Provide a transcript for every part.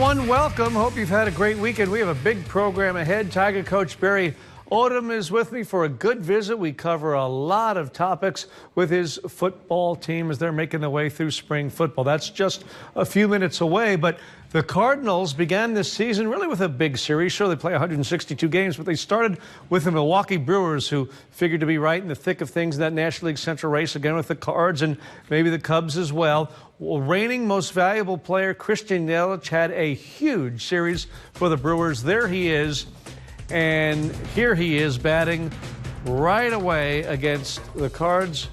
everyone. Welcome. Hope you've had a great weekend. We have a big program ahead. Tiger coach Barry Odom is with me for a good visit. We cover a lot of topics with his football team as they're making their way through spring football. That's just a few minutes away, but the Cardinals began this season really with a big series. Sure, they play 162 games, but they started with the Milwaukee Brewers, who figured to be right in the thick of things in that National League Central race, again with the Cards and maybe the Cubs as well. Well, reigning most valuable player Christian Yelich had a huge series for the Brewers. There he is. And here he is batting right away against the Cards,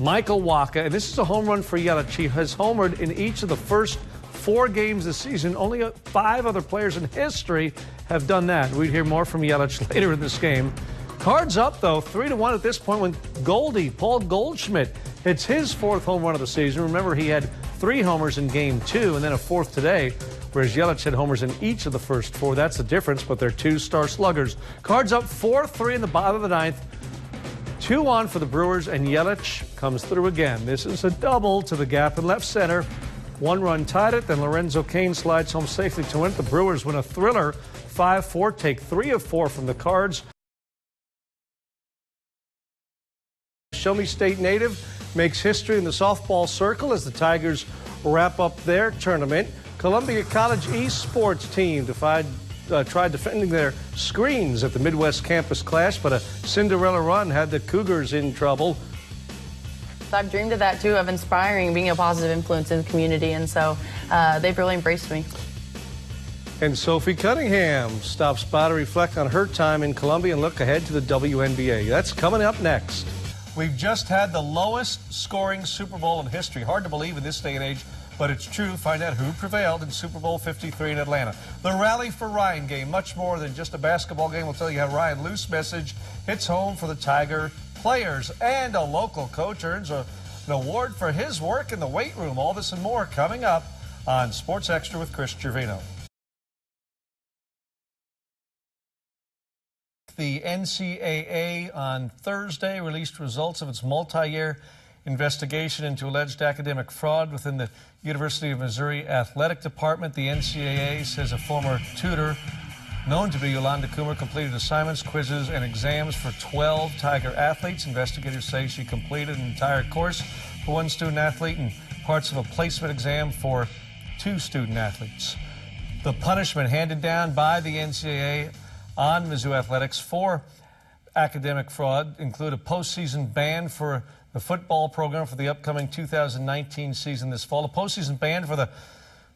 Michael Wacha. And this is a home run for Yelich. He has homered in each of the first 4 games this season. Only 5 other players in history have done that. We'd hear more from Yelich later in this game. Cards up, though, 3-1 at this point when Goldie, Paul Goldschmidt, hits his 4th home run of the season. Remember, he had 3 homers in Game 2 and then a 4th today, whereas Yelich had homers in each of the first 4. That's the difference, but they're 2-star sluggers. Cards up 4-3 in the bottom of the 9th. 2 on for the Brewers, and Yelich comes through again. This is a double to the gap in left center. 1 run tied it, then Lorenzo Cain slides home safely to win it. The Brewers win a thriller 5-4, take 3 of 4 from the Cards. Show Me State native makes history in the softball circle as the Tigers wrap up their tournament. Columbia College esports team tried defending their screens at the Midwest Campus Clash, but a Cinderella run had the Cougars in trouble. I've dreamed of that, too, of inspiring, being a positive influence in the community, and so they've really embraced me. And Sophie Cunningham stops by to reflect on her time in Columbia and look ahead to the WNBA. That's coming up next. We've just had the lowest scoring Super Bowl in history. Hard to believe in this day and age, but it's true. Find out who prevailed in Super Bowl 53 in Atlanta. The Rally for Ryan game, much more than just a basketball game. We'll tell you how Ryan Luce message hits home for the Tiger players, and a local coach earns an award for his work in the weight room. All this and more coming up on Sports Extra with Chris Gervino. The NCAA on Thursday released results of its multi-year investigation into alleged academic fraud within the University of Missouri Athletic Department. The NCAA says a former tutor known to be Yolanda Coomer completed assignments, quizzes, and exams for 12 Tiger athletes. Investigators say she completed an entire course for 1 student athlete and parts of a placement exam for 2 student athletes. The punishment handed down by the NCAA on Mizzou athletics for academic fraud include a postseason ban for the football program for the upcoming 2019 season this fall, a postseason ban for the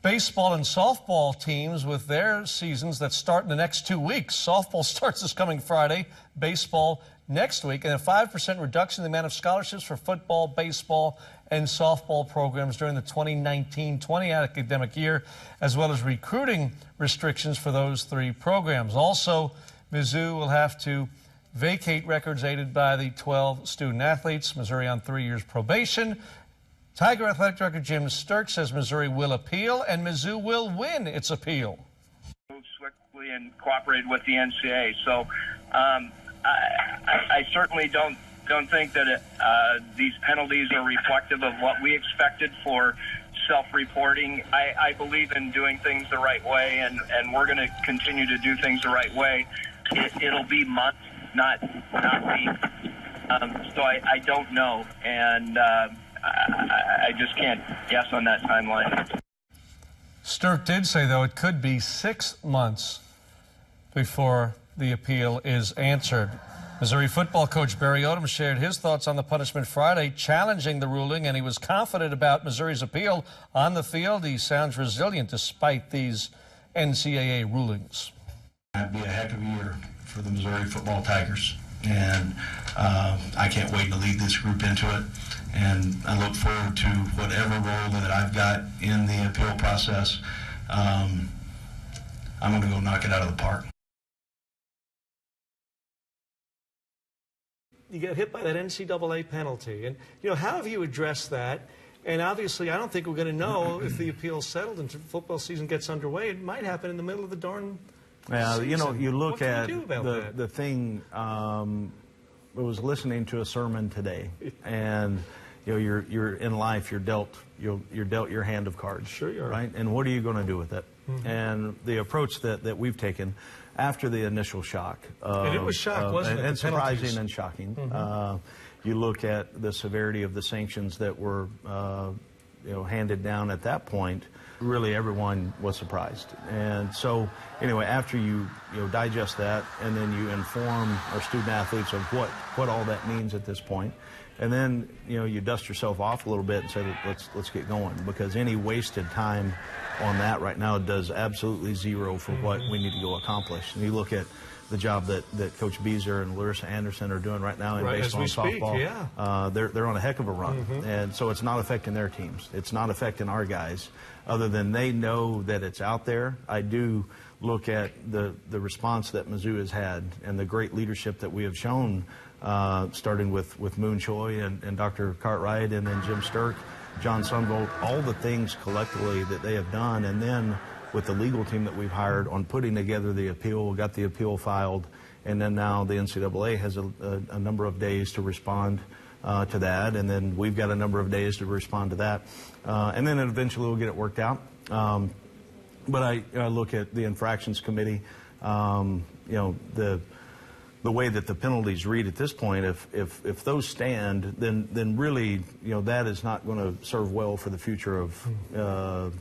baseball and softball teams with their seasons that start in the next 2 weeks. Softball starts this coming Friday, baseball next week, and a 5% reduction in the amount of scholarships for football, baseball, and softball programs during the 2019-20 academic year, as well as recruiting restrictions for those 3 programs. Also, Mizzou will have to vacate records aided by the 12 student athletes. Missouri on 3 years probation. Tiger Athletic Director Jim Sturck says Missouri will appeal, and Mizzou will win its appeal. Moved swiftly and cooperated with the NCAA. So I certainly don't think that these penalties are reflective of what we expected for self-reporting. I believe in doing things the right way, and we're going to continue to do things the right way. It'll be months, not weeks. So I don't know, and I just can't guess on that timeline. Sturck did say, though, it could be 6 months before the appeal is answered. Missouri football coach Barry Odom shared his thoughts on the punishment Friday, challenging the ruling, and he was confident about Missouri's appeal. On the field, he sounds resilient despite these NCAA rulings. It'd be a heck of a year for the Missouri football Tigers, and I can't wait to lead this group into it. And I look forward to whatever role that I've got in the appeal process. I'm going to go knock it out of the park. You get hit by that NCAA penalty. And, you know, how have you addressed that? And obviously, I don't think we're going to know if the appeal's settled until football season gets underway. It might happen in the middle of the darn season. You know, you look at the thing, I was listening to a sermon today, and you know, you're in life, you're dealt your hand of cards. Sure you are. Right? And what are you going to do with it? And the approach that we've taken after the initial shock. And it was shock, wasn't it? And surprising and shocking. You look at the severity of the sanctions that were handed down at that point. Really, everyone was surprised. And so, anyway, after you digest that, and then you inform our student athletes of what all that means at this point, and then you dust yourself off a little bit and say, let's get going, because any wasted time on that right now does absolutely zero for what we need to go accomplish. And you look at the job that Coach Beezer and Larissa Anderson are doing right now in baseball and softball. They're on a heck of a run. And so it's not affecting their teams. It's not affecting our guys, other than they know that it's out there. I do look at the response that Mizzou has had and the great leadership that we have shown, starting with Moon Choi and Dr. Cartwright, and then Jim Sturck, John Sunvolt, all the things collectively that they have done, and then with the legal team that we've hired on putting together the appeal. We got the appeal filed, and then now the NCAA has a number of days to respond to that, and then we've got a number of days to respond to that, and then eventually we'll get it worked out. But I look at the infractions committee, the way that the penalties read at this point. If those stand, then really that is not going to serve well for the future of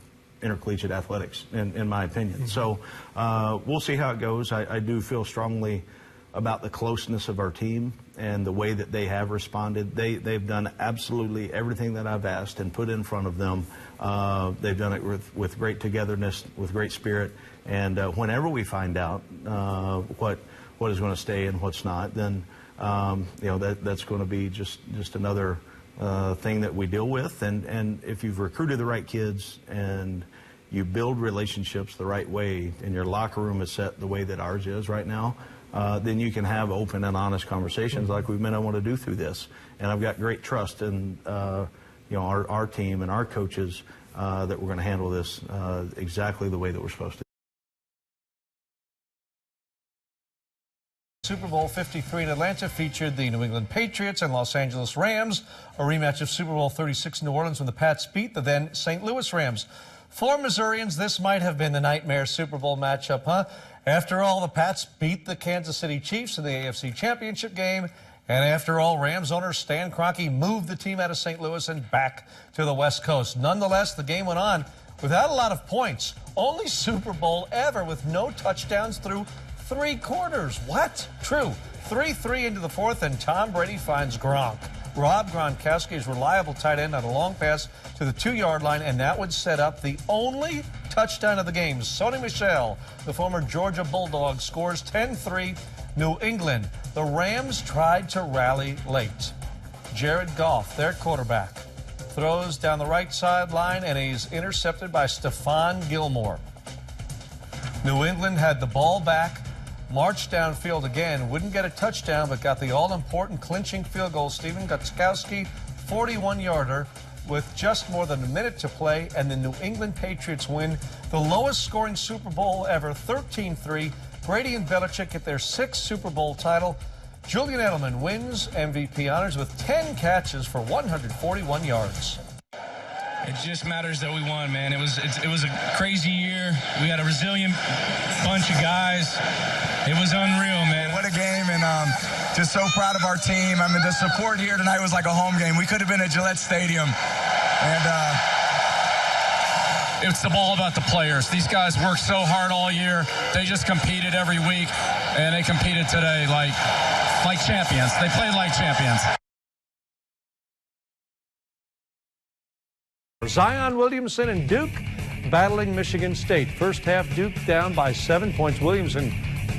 intercollegiate athletics, in my opinion. So we'll see how it goes. I do feel strongly about the closeness of our team and the way that they have responded. They've done absolutely everything that I've asked and put in front of them. They've done it with great togetherness, with great spirit. And whenever we find out what is going to stay and what's not, then that's going to be just another thing that we deal with. And if you've recruited the right kids and you build relationships the right way, and your locker room is set the way that ours is right now, then you can have open and honest conversations like we've been able to do through this. And I've got great trust in our team and our coaches that we're going to handle this exactly the way that we're supposed to. Super Bowl 53 in Atlanta featured the New England Patriots and Los Angeles Rams, a rematch of Super Bowl 36 in New Orleans when the Pats beat the then St. Louis Rams. For Missourians, this might have been the nightmare Super Bowl matchup, huh? After all, the Pats beat the Kansas City Chiefs in the AFC Championship game. And after all, Rams owner Stan Kroenke moved the team out of St. Louis and back to the West Coast. Nonetheless, the game went on without a lot of points. Only Super Bowl ever with no touchdowns through 3 quarters. What? True. 3-3 into the fourth, and Tom Brady finds Gronk. Rob Gronkowski's reliable tight end on a long pass to the 2-yard line, and that would set up the only touchdown of the game. Sonny Michel, the former Georgia Bulldog, scores 10-3 New England. The Rams tried to rally late. Jared Goff, their quarterback, throws down the right sideline, and he's intercepted by Stephon Gilmore. New England had the ball back, marched downfield again, wouldn't get a touchdown, but got the all-important clinching field goal. Stephen Gostkowski, 41-yarder, with just more than a minute to play, and the New England Patriots win the lowest scoring Super Bowl ever, 13-3. Brady and Belichick get their 6th Super Bowl title. Julian Edelman wins MVP honors with 10 catches for 141 yards. It just matters that we won, man. It was a crazy year. We had a resilient bunch of guys. It was unreal, man. What a game, and just so proud of our team. I mean, the support here tonight was like a home game. We could have been at Gillette Stadium. And it's all about the players. These guys worked so hard all year. They just competed every week, and they competed today like champions. They played like champions. Zion Williamson and Duke battling Michigan State. First half, Duke down by 7 points. Williamson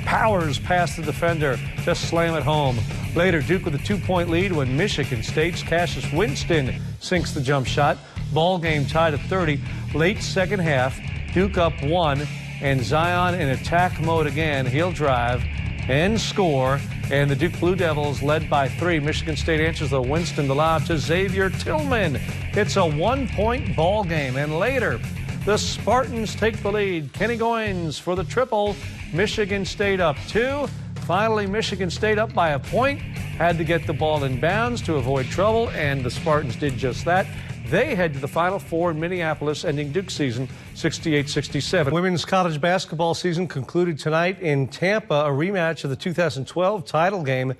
powers past the defender to slam it home. Later, Duke with a 2-point lead when Michigan State's Cassius Winston sinks the jump shot. Ball game tied at 30. Late second half, Duke up 1, and Zion in attack mode again. He'll drive and score, and the Duke Blue Devils led by 3. Michigan State answers the Winston the lob to Xavier Tillman. It's a 1-point ball game, and later the Spartans take the lead. Kenny Goins for the triple. Michigan State up 2. Finally, Michigan State up by a point. Had to get the ball in bounds to avoid trouble, and the Spartans did just that. They head to the Final Four in Minneapolis, ending Duke's season 68-67. Women's college basketball season concluded tonight in Tampa, a rematch of the 2012 title game.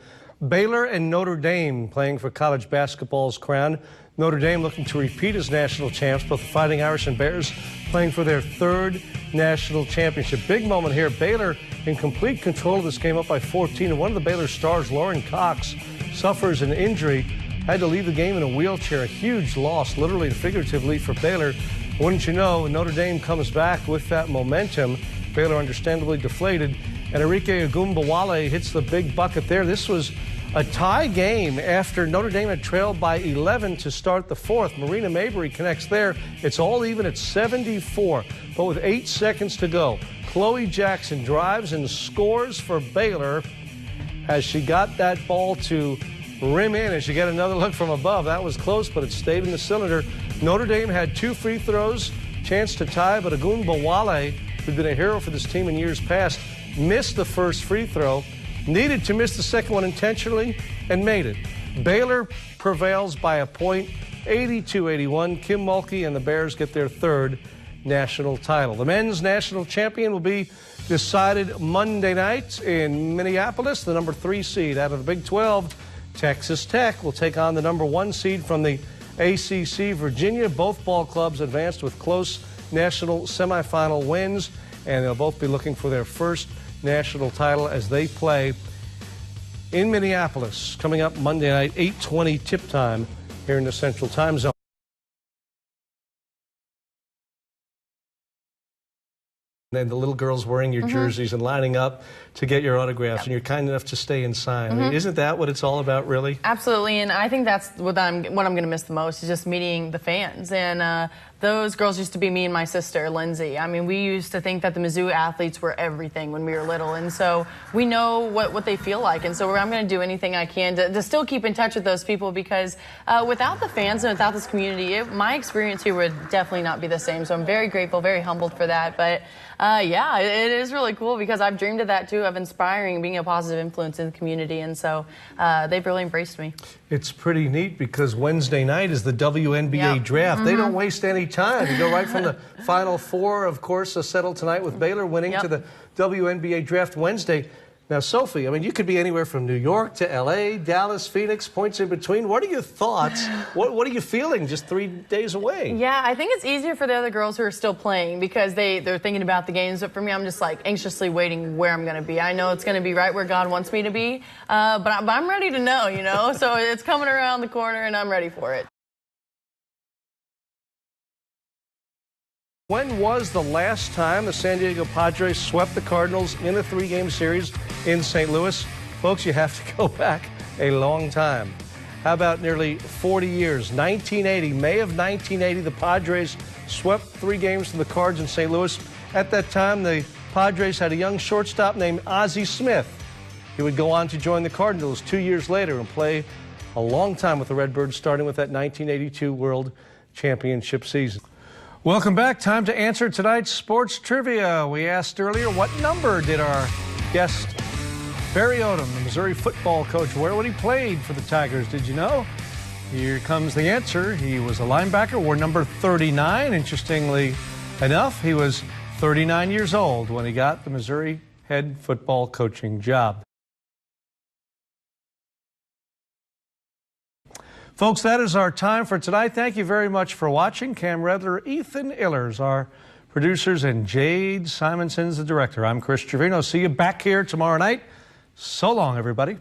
Baylor and Notre Dame playing for college basketball's crown. Notre Dame looking to repeat as national champs, both the Fighting Irish and Bears playing for their third national championship. Big moment here. Baylor in complete control of this game, up by 14. And one of the Baylor stars, Lauren Cox, suffers an injury. Had to leave the game in a wheelchair. A huge loss, literally and figuratively, for Baylor. Wouldn't you know, Notre Dame comes back with that momentum. Baylor understandably deflated. And Enrique Agumbawale hits the big bucket there. This was a tie game after Notre Dame had trailed by 11 to start the fourth. Marina Mabry connects there. It's all even at 74. But with 8 seconds to go, Chloe Jackson drives and scores for Baylor as she got that ball to rim in, and she got another look from above. That was close, but it stayed in the cylinder. Notre Dame had 2 free throws, chance to tie, but Agumbawale, who'd been a hero for this team in years past, missed the first free throw, needed to miss the second one intentionally, and made it. Baylor prevails by a point, 82-81. Kim Mulkey and the Bears get their third national title. The men's national champion will be decided Monday night in Minneapolis. The number 3 seed out of the Big 12, Texas Tech, will take on the number 1 seed from the ACC, Virginia. Both ball clubs advanced with close national semifinal wins, and they'll both be looking for their first national title as they play in Minneapolis coming up Monday night, 8:20 tip time here in the Central Time Zone. And the little girls wearing your jerseys and lining up to get your autographs, and you're kind enough to stay and sign. I mean, isn't that what it's all about, really? Absolutely, and I think that's what I'm going to miss the most, is just meeting the fans. And those girls used to be me and my sister, Lindsay. I mean, we used to think that the Mizzou athletes were everything when we were little, and so we know what they feel like. And so I'm going to do anything I can to still keep in touch with those people, because without the fans and without this community, my experience here would definitely not be the same. So I'm very grateful, very humbled for that. But yeah, it is really cool, because I've dreamed of that too, of inspiring, being a positive influence in the community, and so they've really embraced me. It's pretty neat, because Wednesday night is the WNBA draft. They don't waste any time. You go right from the Final Four, of course, settled tonight with Baylor winning, to the WNBA draft Wednesday. Now, Sophie, I mean, you could be anywhere from New York to L.A., Dallas, Phoenix, points in between. What are your thoughts? What are you feeling just 3 days away? Yeah, I think it's easier for the other girls who are still playing, because they're thinking about the games. But for me, I'm just like anxiously waiting where I'm going to be. I know it's going to be right where God wants me to be, but I'm ready to know, you know? So it's coming around the corner, and I'm ready for it. When was the last time the San Diego Padres swept the Cardinals in a 3-game series in St. Louis? Folks, you have to go back a long time. How about nearly 40 years? 1980, May of 1980, the Padres swept 3 games from the Cards in St. Louis. At that time, the Padres had a young shortstop named Ozzie Smith. He would go on to join the Cardinals 2 years later and play a long time with the Redbirds, starting with that 1982 World Championship season. Welcome back. Time to answer tonight's sports trivia. We asked earlier, what number did our guest Barry Odom, the Missouri football coach, wear when he played for the Tigers? Did you know? Here comes the answer. He was a linebacker, wore number 39. Interestingly enough, he was 39 years old when he got the Missouri head football coaching job. Folks, that is our time for tonight. Thank you very much for watching. Cam Redler, Ethan Illers, our producers, and Jade Simonson's the director. I'm Chris Gervino. See you back here tomorrow night. So long, everybody.